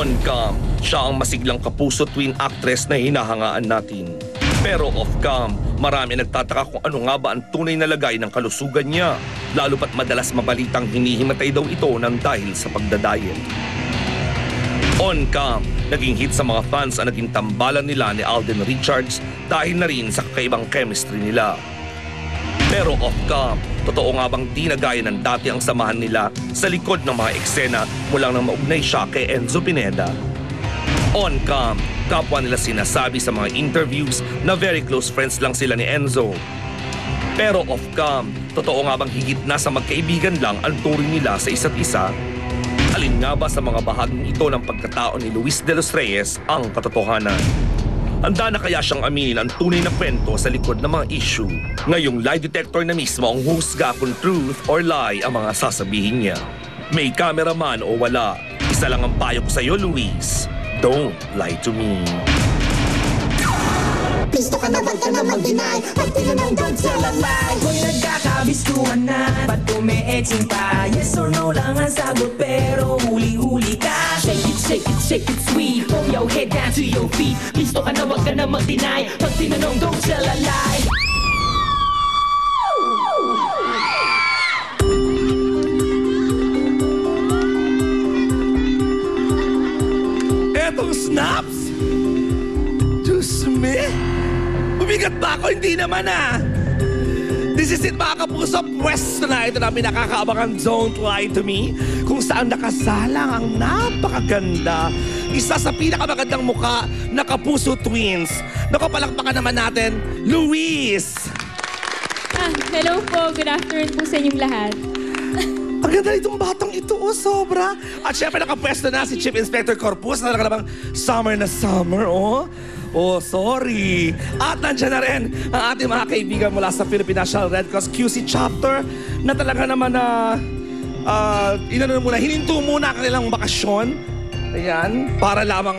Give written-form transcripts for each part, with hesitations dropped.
On-cam, siya ang masiglang kapuso twin actress na hinahangaan natin. Pero off-cam, marami nagtataka kung ano nga ba ang tunay na lagay ng kalusugan niya. Lalo pat madalas mabalitang hinihimatay daw ito ng dahil sa pagdadiet. On-cam, naging hit sa mga fans ang naging tambalan nila ni Alden Richards dahil na rin sa kakaibang chemistry nila. Pero off-cam, totoo nga bang di na gaya ng dati ang samahan nila sa likod ng mga eksena mula nang maugnay siya kay Enzo Pineda? On-cam, kapwa nila sinasabi sa mga interviews na very close friends lang sila ni Enzo. Pero off-cam, totoo nga bang higit na sa magkaibigan lang ang turing nila sa isa't isa? Alin nga ba sa mga bahaging ito ng pagkatao ni Luis de los Reyes ang katotohanan? Handa na kaya siyang aminin ang tunay na kwento sa likod ng mga issue? Ngayong lie detector na mismo ang husga kung truth or lie ang mga sasabihin niya. May cameraman o wala, isa lang ang payo ko sa'yo, Luis. Don't lie to me. Pisto ka naman deny. Pag tinanong, don't tell a lie. Kung nagkakabistuhan na, ba't umi-etching pa? Yes or no lang ang sagot, pero huli-huli ka. Shake it sweet. Pull your head down to your feet. Pisto ka na, wag ka na mag-deny. Pag tinanong, don't tell a lie. Etong snaps? Diyos me? Bumigat ba ako? Hindi naman ah. This is it mga kapuso. Pwesto na ito namin nakakaabangan Don't Lie to Me, kung saan nakasalang ang napakaganda, isa sa pinakamagandang muka na Kapuso Twins. Nakapalakpakan naman natin, Luis! Hello po. Good afternoon po sa inyong lahat. Ang ganda nitong batang ito, sobra. At syempre nakapwesto na si Chief Inspector Corpus na namang summer na summer, Oh, sorry. At nandiyan na rin ang ating mga kaibigan mula sa Philippine National Red Cross QC Chapter na talaga naman na hininto muna ang kanilang bakasyon. Ayan, para lamang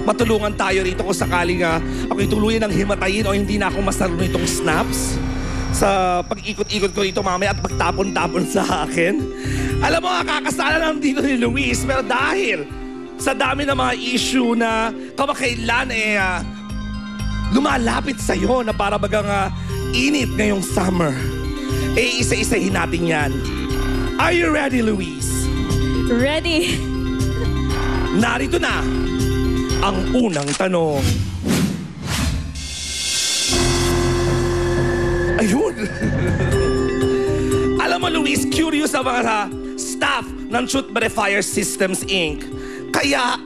matulungan tayo rito kung sakaling ako'y tuluyan ng himatayin o hindi na ako masarap nitong snaps sa pag-ikot-ikot ko rito mamaya at pagtapon-tapon sa akin. Alam mo, kakasala lang dito ni Luis, pero dahil sa dami ng mga issue na kamakailan lumalapit sa'yo na para bagang init ngayong summer, isa-isahin natin yan. Are you ready, Luis? Ready? Narito na ang unang tanong. Ayun. Alam mo, Luis, curious ang mga staff ng Truth Verifier Systems Inc. Kaya,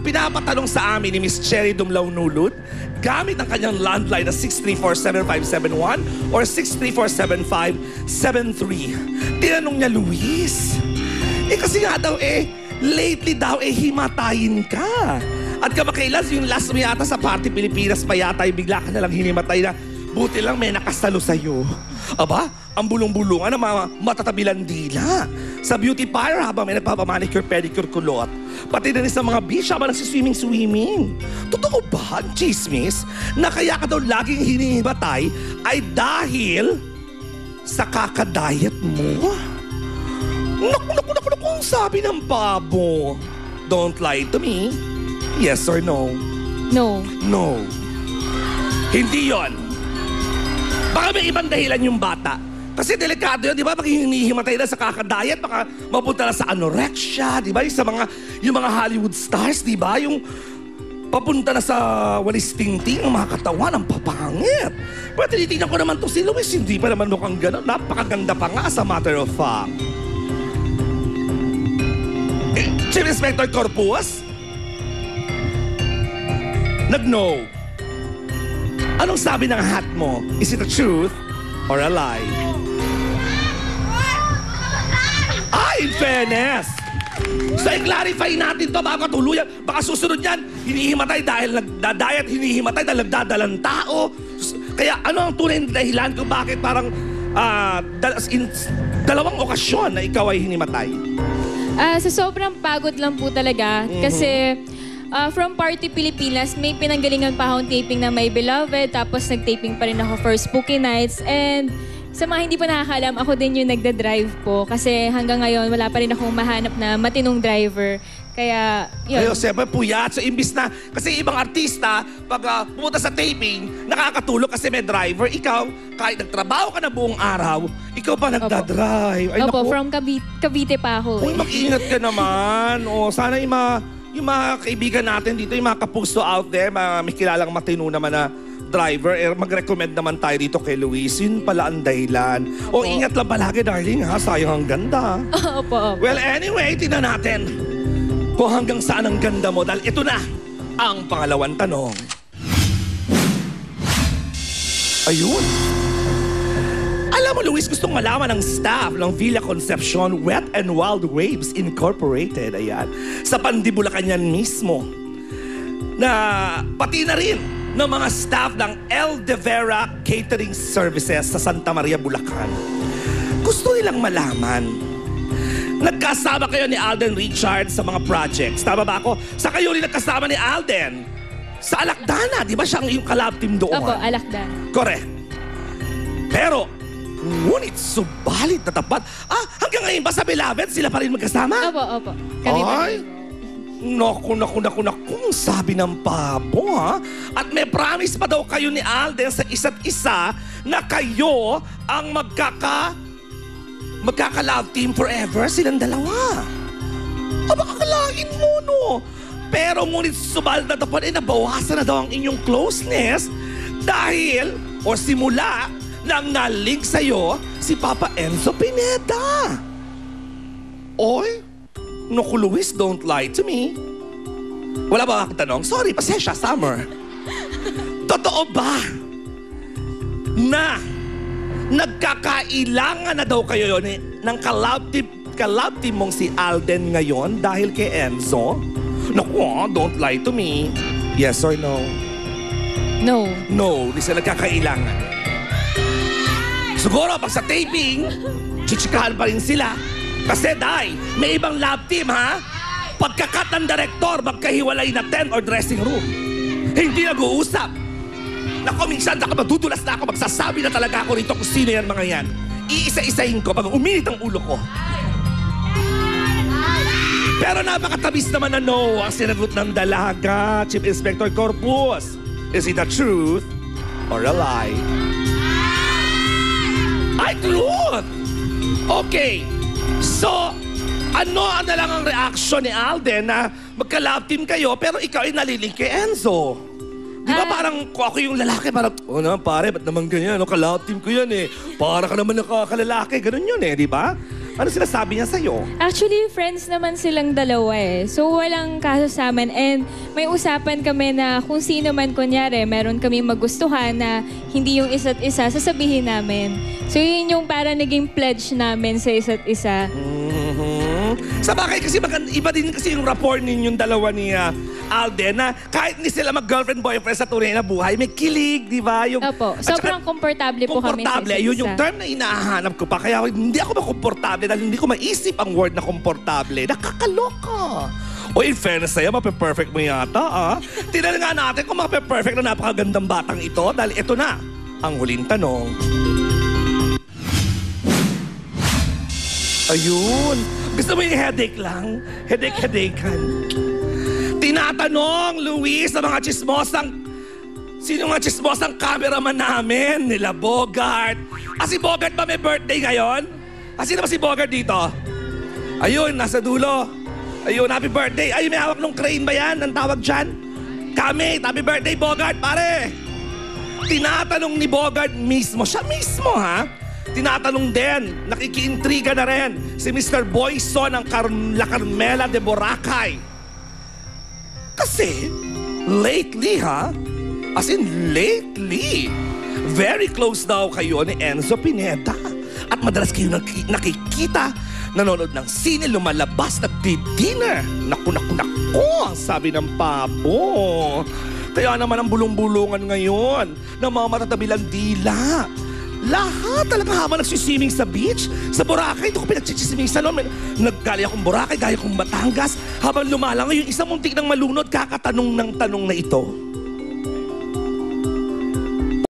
pinapatanong sa amin ni Miss Cherry Dumlao Nulud gamit ang kanyang landline na 634-7571 or 634-7573. Tinanong niya, Luis, kasi nga daw lately daw himatayin ka. At kamakailan yung last mo yata sa Party Pilipinas pa yata bigla ka nalang hinimatay na buti lang may nakasalo sa'yo. Aba, ang bulong-bulungan ng mga matatabilan dila. Sa beauty parlor habang may nagpapamanicure, pedicure, kulot. Pati na rin sa mga beach habang nagsiswimming. Totoo ba, chismis, na kaya ka daw laging hinihimatay ay dahil sa kakadiet mo? Naku, sabi ng pabo. Don't lie to me. Yes or no? No. No. Hindi yon. Baka may ibang dahilan yung bata. Kasi delikado yun, di ba? Pag hinihimatay na sa kakadiet, baka mapunta na sa anorexia, di ba? Yung mga Hollywood stars, di ba? Yung papunta na sa walis tingting, ang mga katawan, ang papangit. Pero tinitingnan ko naman to si Luis, hindi pa naman mukhang gano'n. Napakaganda pa nga, as a matter of fact. Chief Inspector Corpus? Nag-no. Anong sabi ng hat mo? Is it a truth or a lie? In fairness. So, i-clarify natin to bago tuluyan. Baka susunod yan, hinihimatay dahil nagda-diet, hinihimatay dahil nagdadalang tao. Kaya ano ang tunay na dahilan kung bakit parang dalawang okasyon na ikaw ay hinimatay? Sa sobrang pagod lang po talaga. Kasi from Party Pilipinas, may pinanggalingan pa akong taping na My Beloved. Tapos nag-taping pa rin ako for Spooky Nights. And sa mga hindi pa nakakaalam, ako din yung nagda-drive po. Kasi hanggang ngayon, wala pa rin akong mahanap na matinong driver. Kaya, yun. Ayun, siyempre puyat. So, imbis na, kasi ibang artista, pag pumunta sa taping, nakakatulog kasi may driver. Ikaw, kahit nagtrabaho ka na buong araw, ikaw pa nagdadrive. Ay, Opo, naku. from Cavite pa ako. Uy, mag-ingat ka naman. O, sana yung mga kaibigan natin dito, yung mga kapuso out there, may kilalang matino naman na driver, mag-recommend naman tayo dito kay Luis. Yun pala ang dahilan. O, ingat lang palagi, darling, ha? Sayang ang ganda. Opo. Well, anyway, tingnan natin kung hanggang saan ang ganda mo. Dahil ito na ang pangalawang tanong. Ayun. Alam mo, Luis, gustong malaman ng staff ng Villa Concepcion Wet and Wild Waves Incorporated, ayan, sa Pandibulacan yan mismo, na pati na rin ng mga staff ng El De Vera Catering Services sa Santa Maria, Bulacan. Gusto nilang malaman, nagkasama kayo ni Alden Richards sa mga projects. Tama ba ako? Sa kayo rin nagkasama ni Alden sa Alakdana. Di ba siya ang iyong collab team doon? Opo, Alakdan. Correct. Pero, ngunit subalit na tapat. Hanggang ngayon ba sa Beloved sila pa rin magkasama? Opo. Kami pa Ay, rin. naku, sabi ng pabo, ha? At may promise pa daw kayo ni Alden sa isa't isa na kayo ang magkaka-love team forever, silang dalawa. Makakalain mo, no? Pero ngunit subalit na tapat, nabawasan na daw ang inyong closeness dahil, o simula, nang nalig sa'yo si Papa Enzo Pineda. Oy, naku, Luis, don't lie to me. Wala ba akong tanong? Sorry, pasensya, Summer. Totoo ba na nagkakailangan na daw kayo yun ng collab team mong si Alden ngayon dahil kay Enzo? Naku, don't lie to me. Yes or no? No. No, di sila nagkakailangan. Siguro, pag sa taping, chichikahan pa rin sila. Kasi, Day, may ibang lab team, ha? Pagkakat ng direktor, magkahiwalay na tent or dressing room. Hindi nag-uusap. Naku, minsan madudulas na ako, magsasabi na talaga ako rito kung sino yan mga yan. Iisa-isahin ko pag uminit ang ulo ko. Pero napakatabis naman na no ang sinagot ng dalaga, Chief Inspector Corpus. Is it the truth or a lie? Ay, truth! Okay. So, ano na lang ang reaction ni Alden na magka-love team kayo pero ikaw ay nalilig kay Enzo? Di ba parang kung ako yung lalaki, parang, naman pare, ba't naman ganyan? Ka-love team ko yan eh. Para ka naman nakakalalaki. Ganun yun eh, di ba? Ano sinasabi niya sa'yo? Actually, friends naman silang dalawa eh. So, walang kaso sa amin. And may usapan kami na kung sino man kunyari, meron kami magustuhan na hindi yung isa't isa, sasabihin namin. So, yun yung para naging pledge namin sa isa't isa. Sa bagay kasi iba din kasi yung rapport ninyong dalawa ni Alden na kahit hindi sila mag-girlfriend-boyfriend sa tunay na buhay, may kilig, di ba? Opo, sobrang komportable po kami sa isa't yun isa. yung term na inahanap ko pa. Kaya hindi ako makomportable dahil hindi ko maisip ang word na komportable. Nakakaloka. O in fairness sa'yo, mape-perfect mo yata, Tingnan nga natin kung mape-perfect na napakagandang batang ito dahil ito na ang huling tanong. Ayun. Gusto mo yung headache lang? Headache-headachean. Tinatanong, Luis, sa mga chismosang... Sino nga chismosang cameraman namin? Nila Bogart. Si Bogart ba may birthday ngayon? Sino ba si Bogart dito? Ayun, nasa dulo. Ayun, happy birthday. Ayun, may hawak ng crane ba yan? Ang tawag dyan? Kami, happy birthday, Bogart, pare. Tinatanong ni Bogart mismo. Siya mismo, ha? Tinatanong din, nakikiintriga na rin si Mr. Boyson ng La Carmela de Boracay. Kasi, lately, as in lately, very close daw kayo ni Enzo Pineda. At madalas kayo nakikita, nanonood ng sine, lumalabas, nagdi-dinner. Naku, ang sabi ng pabo. Kaya naman ang bulong-bulungan ngayon ng mga matatabilang dila. Lahat talaga habang nagsiswimming sa beach, sa Boracay, ito ko pinagchichismisan noon. Naggali akong Boracay, gaya akong Batangas. Habang lumalangoy, yung isang muntik ng malunod, kakatanong ng tanong na ito.